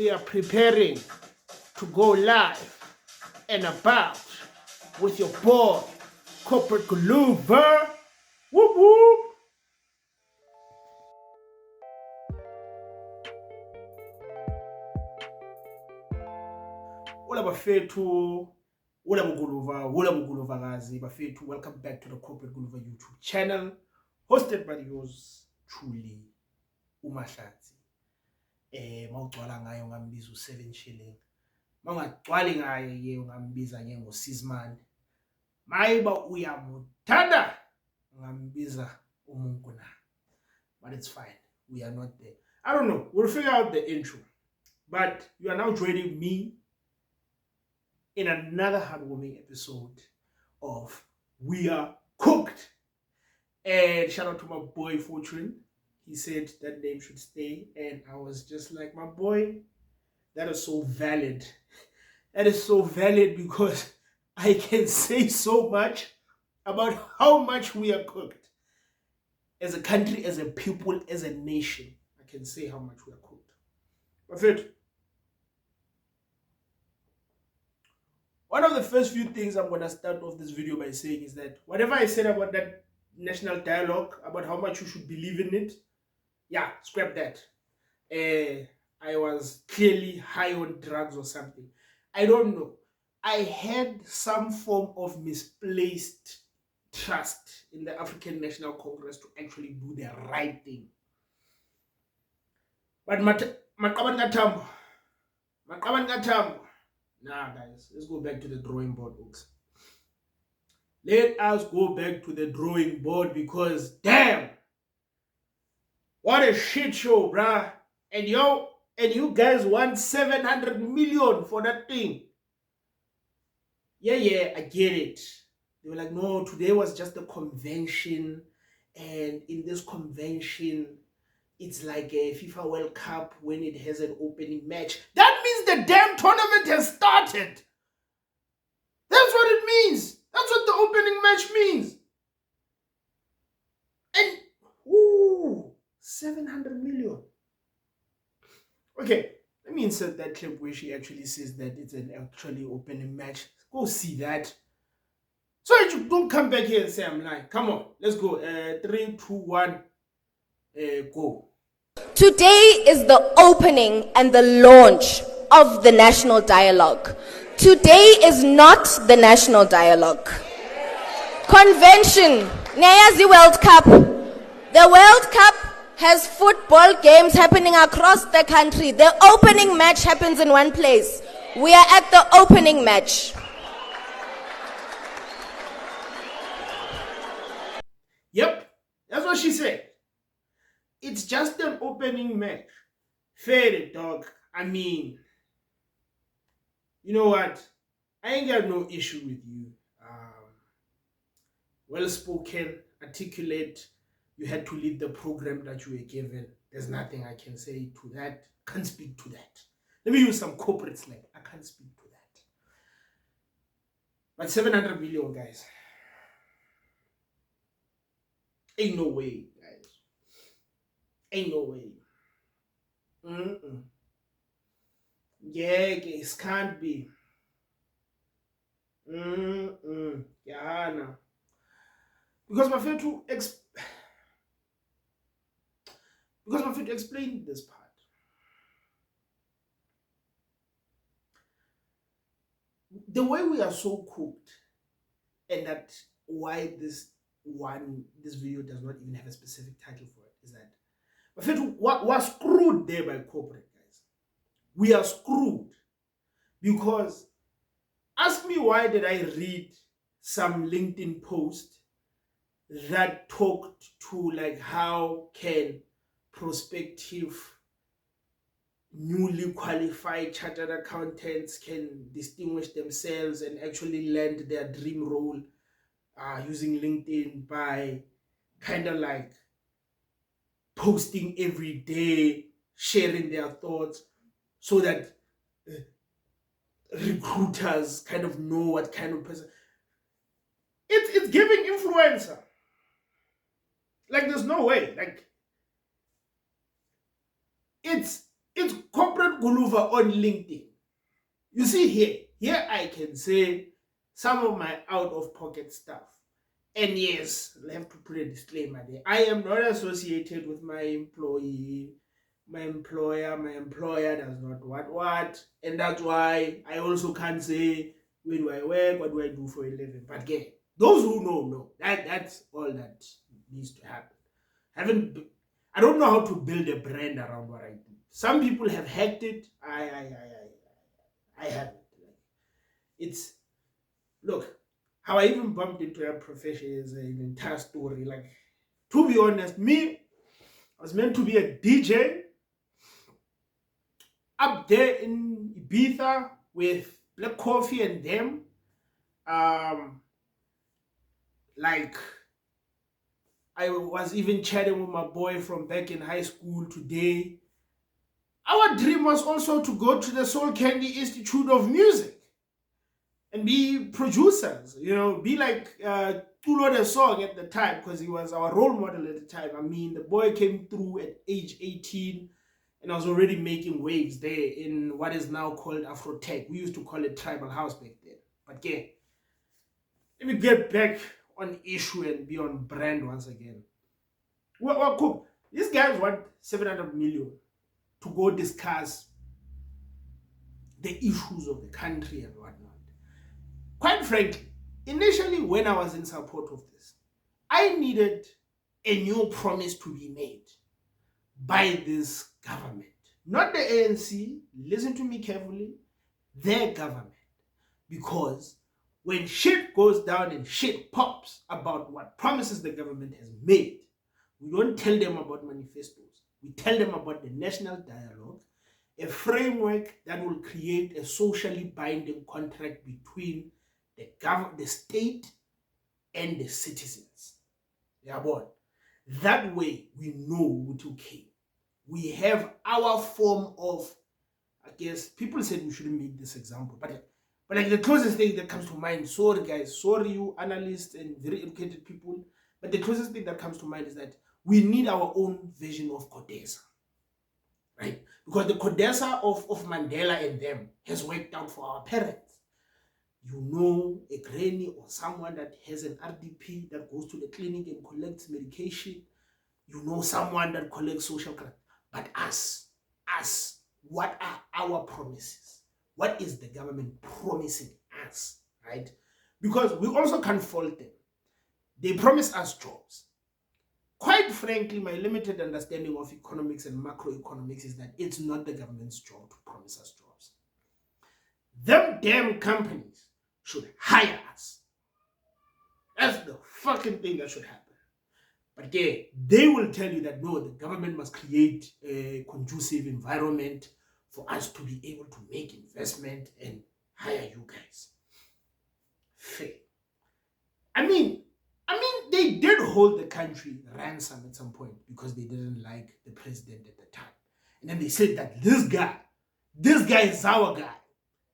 we are preparing to go live and about with your boy, Corporate Guluva. Whoop whoop. Hola bafethu, hola Guluva gazi bafethu. Welcome back to the Corporate Guluva YouTube channel, hosted by yours truly, Umahlatsi. Mawugcwala ngayo ngambiza u7 shilling. Mawungagcwali ngayo ye ngambiza ngo6 Mayiba uyamuthanda ngambiza umuntu na. But it's fine. We are not there. I don't know. We'll figure out the intro. But you are now joining me in another heartwarming episode of We Are Cooked. And shout out to my boy Fortune. He said that name should stay. And I was just like, my boy, that is so valid. That is so valid because I can say so much about how much we are cooked. As a country, as a people, as a nation, I can say how much we are cooked. Perfect. One of the first few things I'm going to start off this video by saying is that whatever I said about that national dialogue, about how much you should believe in it, yeah, scrap that. I was clearly high on drugs or something. I don't know. I had some form of misplaced trust in the African National Congress to actually do the right thing. But Maqabane Tambo. Nah, guys, let's go back to the drawing board, folks. Let us go back to the drawing board because, damn, what a shit show, bruh. And you guys want 700 million for that thing. Yeah, I get it. They were like, no, today was just a convention. And in this convention, it's like a FIFA World Cup when it has an opening match. That means the damn tournament has started. That's what it means. That's what the opening match means. And, 700 million. Okay, let me insert that clip where she actually says that it's an actually opening match. Go see that. So you don't come back here and say I'm lying. Come on, let's go. 3, 2, 1, go. Today is the opening and the launch of the national dialogue. Today is not the national dialogue. Convention, Nayazi World Cup. The World Cup has football games happening across the country. The opening match happens in one place. We are at the opening match. Yep, that's what she said. It's just an opening match. Fair, dog. I mean, you know what? I ain't got no issue with you. Well-spoken, articulate. You had to lead the program that you were given. There's nothing I can say to that. Can't speak to that. Let me use some corporate slang. I can't speak to that. But 700 million, guys. Ain't no way, guys. Ain't no way. Yeah, guys, can't be. Yeah, no. Because my friend to explain this part. The way we are so cooked, and that why this video does not even have a specific title for it, is that my friend was screwed there by corporate, guys. We are screwed because ask me why did I read some LinkedIn post that talked to like how can prospective newly qualified chartered accountants can distinguish themselves and actually land their dream role using LinkedIn by kind of like posting every day, sharing their thoughts so that recruiters kind of know what kind of person. It's giving influencer. Like there's no way. Like it's It's Corporate Guluva on LinkedIn. You see here I can say some of my out-of-pocket stuff. And yes, I have to put a disclaimer there. I am not associated with my employee, my employer. My employer does not what. And that's why I also can't say where do I work, what do I do for a living. But again, those who know. That's all that needs to happen. I don't know how to build a brand around what I do. Some people have hacked it. I haven't. It's look, how I even bumped into a profession is an entire story. Like, to be honest, I was meant to be a DJ up there in Ibiza with Black Coffee and them. Like, I was even chatting with my boy from back in high school today. Our dream was also to go to the Soul Candy Institute of Music and be producers, be like Tulo the Song at the time, because he was our role model at the time. I mean, the boy came through at age 18 and I was already making waves there in what is now called Afro-Tech. We used to call it Tribal House back then. But yeah, let me get back on issue and be on brand once again. Well, cool. These guys want 700 million to go discuss the issues of the country and whatnot. Quite frankly, initially when I was in support of this, I needed a new promise to be made by this government. Not the ANC, listen to me carefully, their government. Because when shit goes down and shit pops about what promises the government has made, we don't tell them about manifestos. We tell them about the national dialogue, a framework that will create a socially binding contract between the state and the citizens. Yeah, boy. That way we know it's okay. We have our form of, I guess, people said we shouldn't make this example, but like the closest thing that comes to mind, sorry guys, sorry you analysts and very educated people, but the closest thing that comes to mind is that we need our own version of CODESA, right? Because the CODESA of Mandela and them has worked out for our parents. A granny or someone that has an RDP that goes to the clinic and collects medication. Someone that collects social credit. But us, what are our promises? What is the government promising us, right? Because we also can't fault them. They promise us jobs. Quite frankly, my limited understanding of economics and macroeconomics is that it's not the government's job to promise us jobs. Them damn companies should hire us. That's the fucking thing that should happen. But yeah, they will tell you that no, the government must create a conducive environment for us to be able to make investment and hire you guys. Fair. I mean, they did hold the country ransom at some point because they didn't like the president at the time. And then they said that this guy is our guy.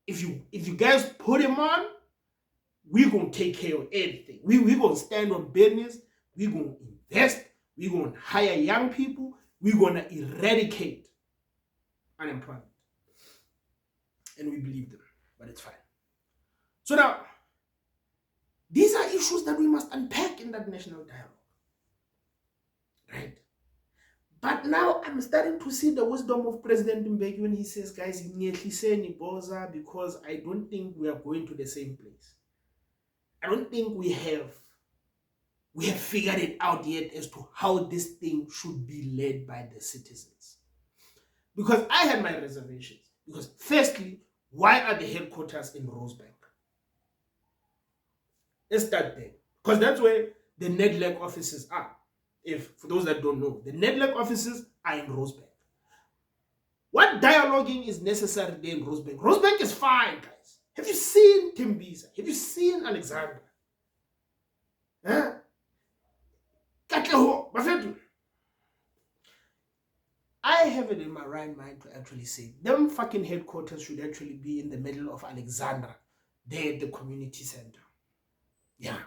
If you guys put him on, we're going to take care of everything. We're going to stand on business. We're going to invest. We're going to hire young people. We're going to eradicate unemployment. And we believe them, but it's fine. So now, these are issues that we must unpack in that national dialogue. Right? But now I'm starting to see the wisdom of President Mbeki when he says, guys, because I don't think we are going to the same place. I don't think we have figured it out yet as to how this thing should be led by the citizens. Because I had my reservations. Because firstly, why are the headquarters in Rosebank? Let's start there. Because that's where the NEDLAC offices are. For those that don't know, the NEDLAC offices are in Rosebank. What dialoguing is necessary there in Rosebank? Rosebank is fine, guys. Have you seen Tembisa? Have you seen Alexandra? Huh? I have it in my right mind to actually say them fucking headquarters should actually be in the middle of Alexandra, there at the community center. Yeah.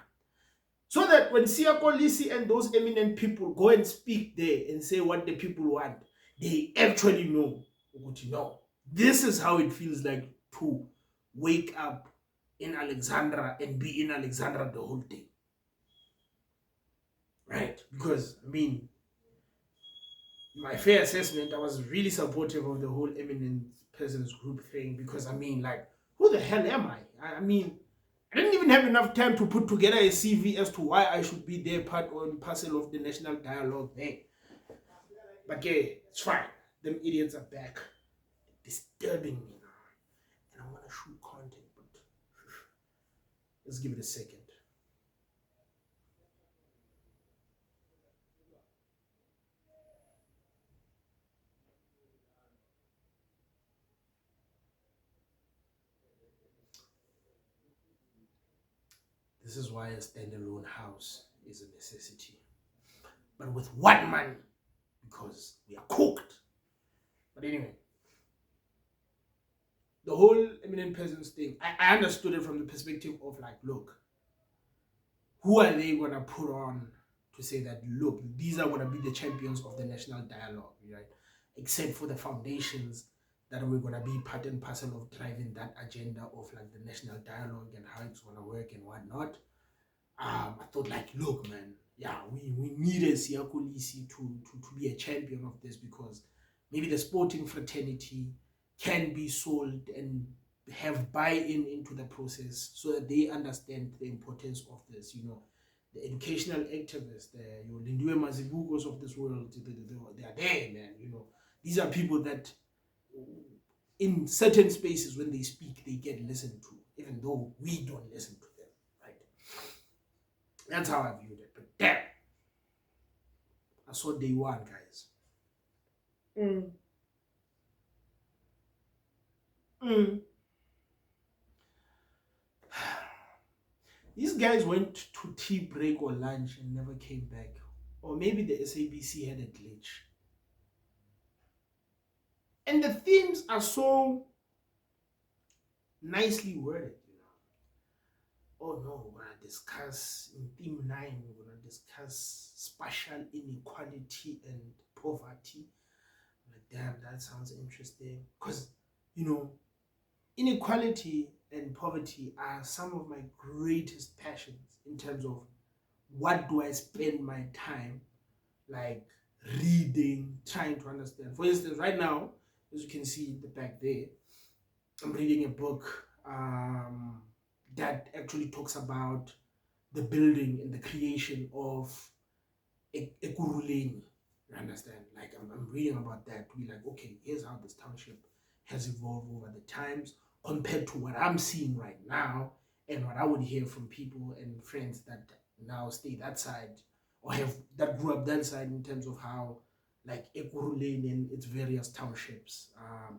So that when Siako Lisi and those eminent people go and speak there and say what the people want, they actually know No, this is how it feels like to wake up in Alexandra and be in Alexandra the whole day. Right? Because, I mean, my fair assessment, I was really supportive of the whole eminent persons group thing because, I mean, like, who the hell am I? I mean, I didn't even have enough time to put together a CV as to why I should be there, part and parcel of the national dialogue thing. But yeah, it's fine. Them idiots are back, disturbing me now. And I want to shoot content, but let's give it a second. This is why a standalone house is a necessity. But with what money? Because we are cooked. But anyway, the whole eminent peasants thing, I understood it from the perspective of like, look, who are they going to put on to say that, look, these are going to be the champions of the national dialogue, right? Except for the foundations that we're going to be part and parcel of driving that agenda of like the national dialogue and how it's going to work and whatnot. I thought like, look, man, yeah, we need a Siyakolisi to be a champion of this because maybe the sporting fraternity can be sold and have buy-in into the process so that they understand the importance of this, you know. The educational activists, the Lindiwe Mazibugos of this world, they are there, man, you know. These are people that in certain spaces when they speak, they get listened to, even though we don't listen to them, right? That's how I viewed it. But damn, I saw day one, guys. These guys went to tea break or lunch and never came back. Or maybe the SABC had a glitch. And the themes are so nicely worded, you know. Oh no, we're going to discuss, in theme 9, we're going to discuss spatial inequality and poverty. I'm like, damn, that sounds interesting. Because, you know, inequality and poverty are some of my greatest passions in terms of what do I spend my time like reading, trying to understand. For instance, right now, as you can see in the back there, I'm reading a book that actually talks about the building and the creation of Ekurhuleni. You understand? Like I'm reading about that to be like, okay, here's how this township has evolved over the times compared to what I'm seeing right now and what I would hear from people and friends that now stay that side or have that grew up that side in terms of how like Ekurhuleni and its various townships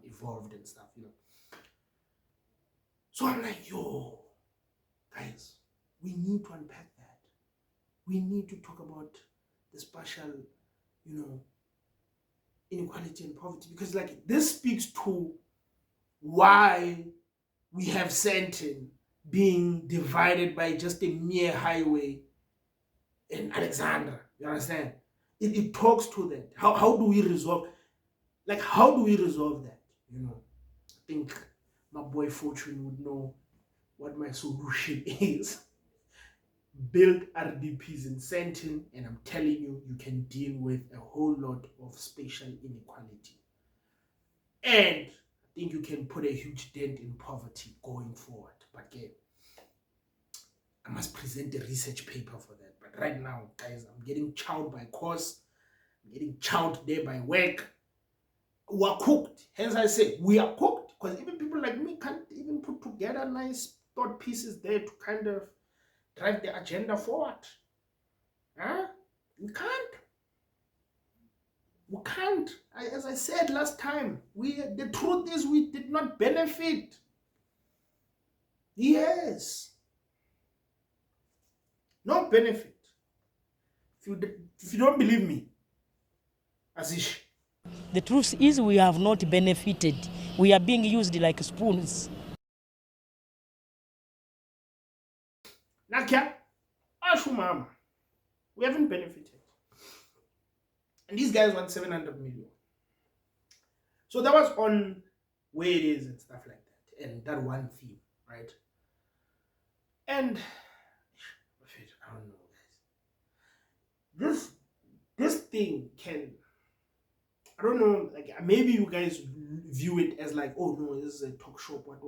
evolved and stuff, you know. So I'm like, yo, guys, we need to unpack that. We need to talk about the spatial, you know, inequality and poverty because like this speaks to why we have Sandton being divided by just a mere highway in Alexandra. You understand? It talks to that. How do we resolve? Like, how do we resolve that? You know, I think my boy Fortune would know what my solution is. Build RDPs in Sandton, and I'm telling you, you can deal with a whole lot of spatial inequality. And I think you can put a huge dent in poverty going forward. But again, I must present a research paper for that. But right now, guys, I'm getting chowed by course. I'm getting chowed there by work. We are cooked. Hence I say we are cooked. Because even people like me can't even put together nice thought pieces there to kind of drive the agenda forward. Huh? We can't. We can't. As I said last time, the truth is we did not benefit. Yes. No benefit. If you don't believe me, Azish. The truth is we have not benefited. We are being used like spoons. Nakia, Ashumama, we haven't benefited. And these guys want 700 million. So that was on where it is and stuff like that, and that one theme, right? And I don't know, guys. This thing can, I don't know, like maybe you guys view it as like, oh no, this is a talk show, what.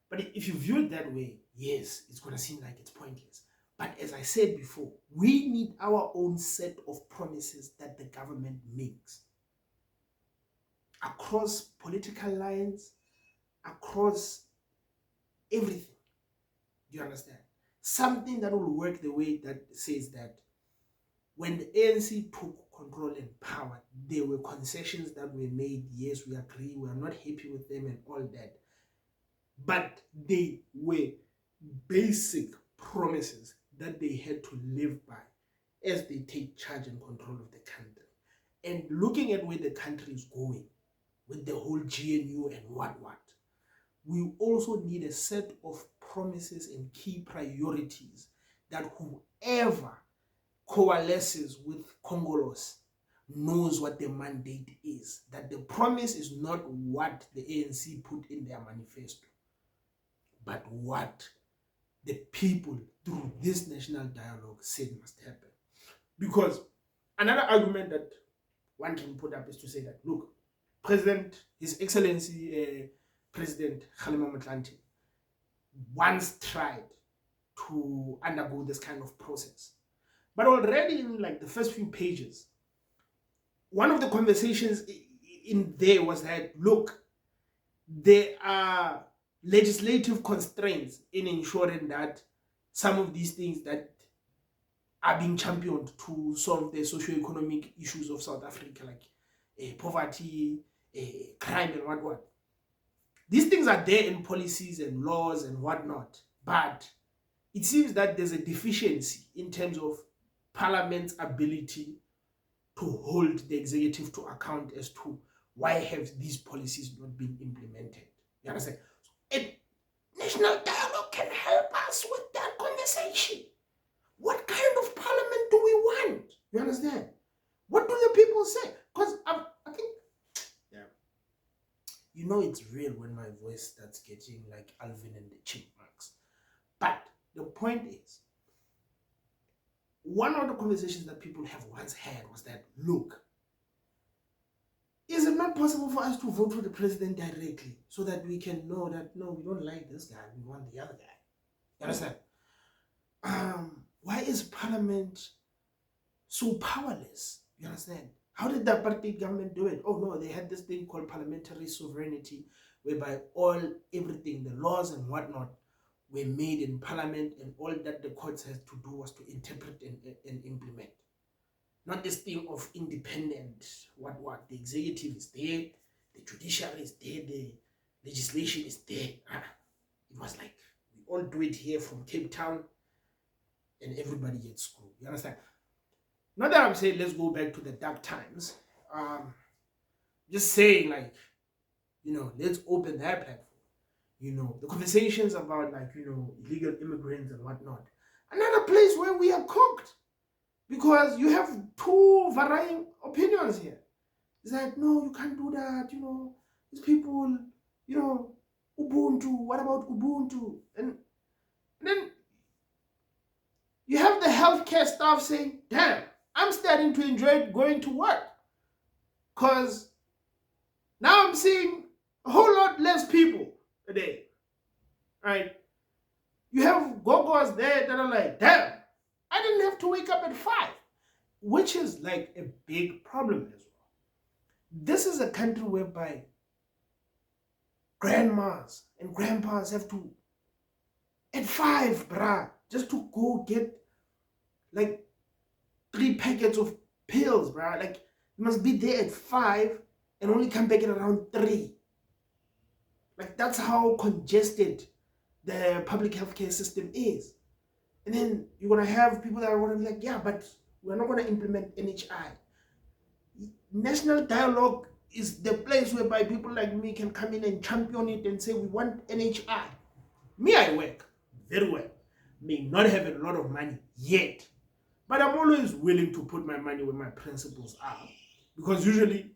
But if you view it that way, yes, it's gonna seem like it's pointless. But as I said before, we need our own set of promises that the government makes across political lines, across everything. Do you understand? Something that will work the way that says that when the ANC took control and power, there were concessions that were made. Yes, we agree, we are not happy with them and all that. But they were basic promises that they had to live by as they take charge and control of the country. And looking at where the country is going with the whole GNU and what, we also need a set of promises and key priorities that whoever coalesces with Congolese knows what the mandate is, that the promise is not what the ANC put in their manifesto, but what the people through this national dialogue said must happen. Because another argument that one can put up is to say that, look, His Excellency President Kgalema Motlanthe once tried to undergo this kind of process. But already in like the first few pages, one of the conversations in there was that, look, there are legislative constraints in ensuring that some of these things that are being championed to solve the socio-economic issues of South Africa, like poverty, crime and what. These things are there in policies and laws and whatnot, but it seems that there's a deficiency in terms of Parliament's ability to hold the executive to account as to why have these policies not been implemented. You understand? A national dialogue can help us with that conversation. What kind of parliament do we want? You understand? What do the people say? Because I think, yeah, you know it's real when my voice starts getting like Alvin and the Chipmunks. But the point is, one of the conversations that people have once had was that, look, is it not possible for us to vote for the president directly so that we can know that, no, we don't like this guy, we want the other guy? You understand? Why is Parliament so powerless? You understand? How did the apartheid government do it? Oh no, they had this thing called parliamentary sovereignty, whereby everything, the laws and whatnot, were made in Parliament, and all that the courts had to do was to interpret and implement. Not this thing of independent, what. The executive is there, the judiciary is there, the legislation is there. It was like, we all do it here from Cape Town, and everybody gets screwed. You understand? Not that I'm saying let's go back to the dark times. Just saying, like, you know, let's open that platform. You know, the conversations about, like, you know, illegal immigrants and whatnot. Another place where we are cooked. Because you have two varying opinions here. It's like, no, you can't do that, you know. These people, you know, Ubuntu, what about Ubuntu? And then you have the healthcare staff saying, damn, I'm starting to enjoy going to work. Because now I'm seeing a whole lot less people a day. Right? You have go-go's there that are like, damn, I didn't have to wake up at 5. Which is like a big problem as well. This is a country whereby grandmas and grandpas have to, at 5, bruh, just to go get like 3 packets of pills, bruh. Like, you must be there at 5 and only come back at around 3. Like, that's how congested the public healthcare system is. And then you're going to have people that are going to be like, yeah, but we're not going to implement NHI. National dialogue is the place whereby people like me can come in and champion it and say, we want NHI. Me, I work very well. May not have a lot of money yet, but I'm always willing to put my money where my principles are. Because usually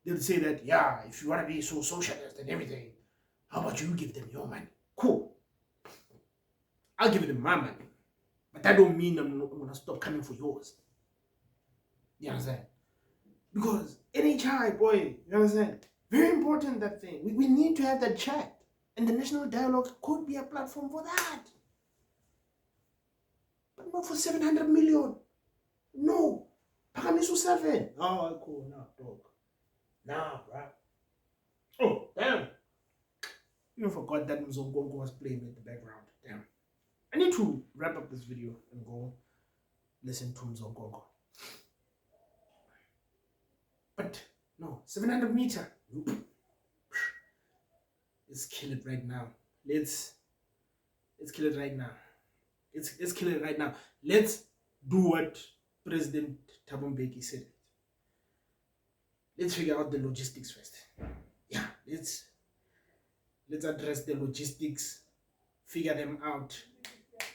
they'll say that, yeah, if you want to be so socialist and everything, how about you give them your money? Cool. I'll give them my money. But that don't mean I'm going to stop coming for yours. You understand? Because NHI, boy, you understand? Very important, that thing. We need to have that chat. And the national dialogue could be a platform for that. But not for 700 million. No. Pakamisu 7. Oh, cool. Nah, dog. Nah, bruh. Oh, damn. Even forgot that Mzongongo was playing in the background. Damn. I need to wrap up this video and go listen to Mzongongo. But no, 700 meter. Let's kill it right now. Let's kill it right now. Let's kill it right now. Let's do what President Thabo Mbeki said. Let's figure out the logistics first. Yeah, let's address the logistics, figure them out,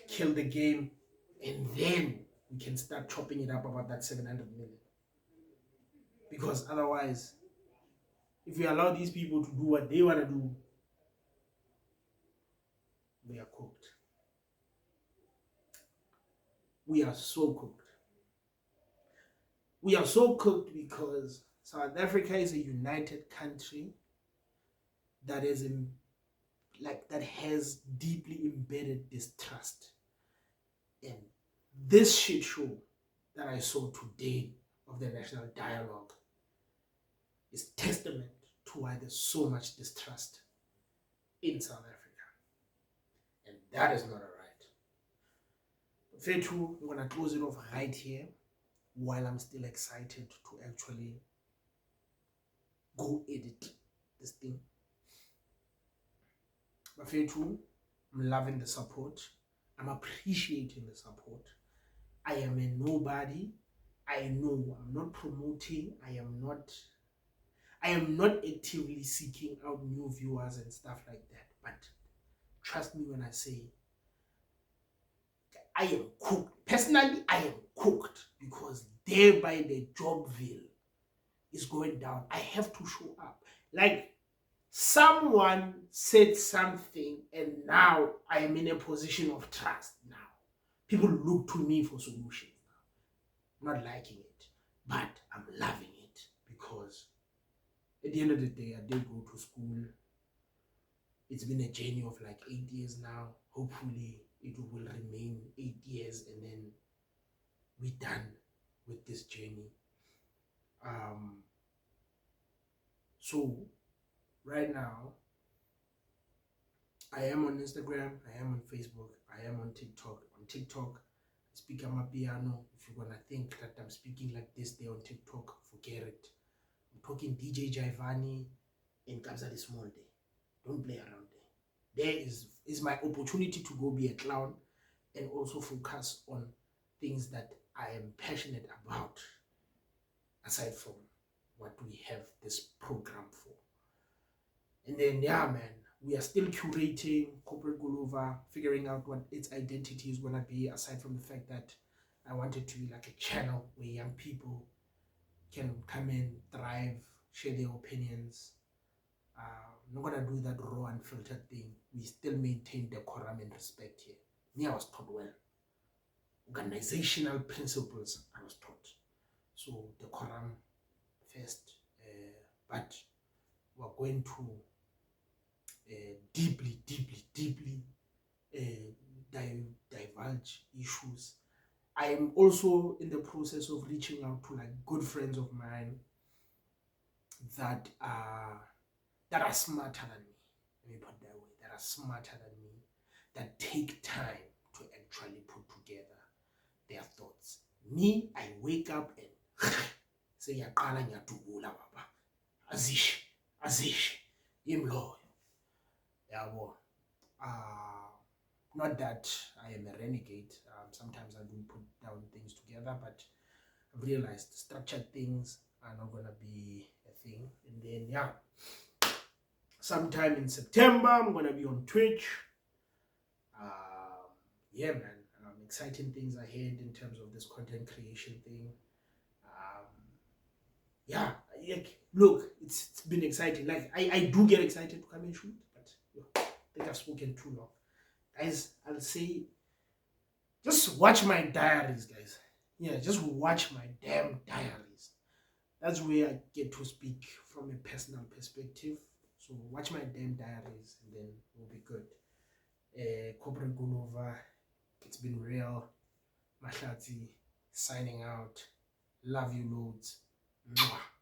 kill the game, and then we can start chopping it up about that 700 million. Because otherwise, if we allow these people to do what they want to do, we are cooked. We are so cooked. We are so cooked because South Africa is a united country that is that has deeply embedded distrust. And this shit show that I saw today of the national dialogue is testament to why there's so much distrust in South Africa. And that is not alright. Fair true, I'm gonna close it off right here while I'm still excited to actually go edit this thing. But fair true, I'm loving the support. I'm appreciating the support. I am a nobody. I know I'm not promoting. I am not actively seeking out new viewers and stuff like that. But trust me when I say I am cooked. Personally, I am cooked because thereby the Jobville is going down. I have to show up. Like, someone said something and now I am in a position of trust now. People look to me for solutions now. I'm not liking it, but I'm loving it because at the end of the day, I did go to school. It's been a journey of like 8 years now. Hopefully, it will remain 8 years and then we're done with this journey. So right now, I am on Instagram, I am on Facebook, I am on TikTok. On TikTok, I speak Amapiano. If you're gonna think that I'm speaking like this there on TikTok, forget it. I'm talking DJ Jaivani and Kabza the Small Day. Don't play around there. There is my opportunity to go be a clown and also focus on things that I am passionate about, aside from what we have this program for. And then, yeah, man, we are still curating Corporate Guluva, figuring out what its identity is going to be, aside from the fact that I want it to be like a channel where young people can come in, thrive, share their opinions. I'm not going to do that raw, unfiltered thing. We still maintain decorum and respect here. Me, I was taught well. Organizational principles, I was taught. So, decorum first. But we're going to deeply divulge issues. I am also in the process of reaching out to like good friends of mine that are smarter than me. Let me put it that way. That are smarter than me, that take time to actually put together their thoughts. Me, I wake up and say yaqala ngiyadubula baba. Azish. Imloyo. Yabo. Not that I am a renegade. Sometimes I do put down things together, but I've realized structured things are not gonna be a thing. And then yeah, sometime in September I'm gonna be on Twitch. Yeah, man. Exciting things ahead in terms of this content creation thing. Yeah, like, look, it's been exciting. Like, I do get excited to come and shoot, but I think I've spoken too long. Guys, I'll say, just watch my diaries, guys. Yeah, just watch my damn diaries. That's where I get to speak from a personal perspective. So watch my damn diaries and then we'll be good. Corporate Gulova, it's been real. Mahlatsi, signing out. Love you loads. Mwah.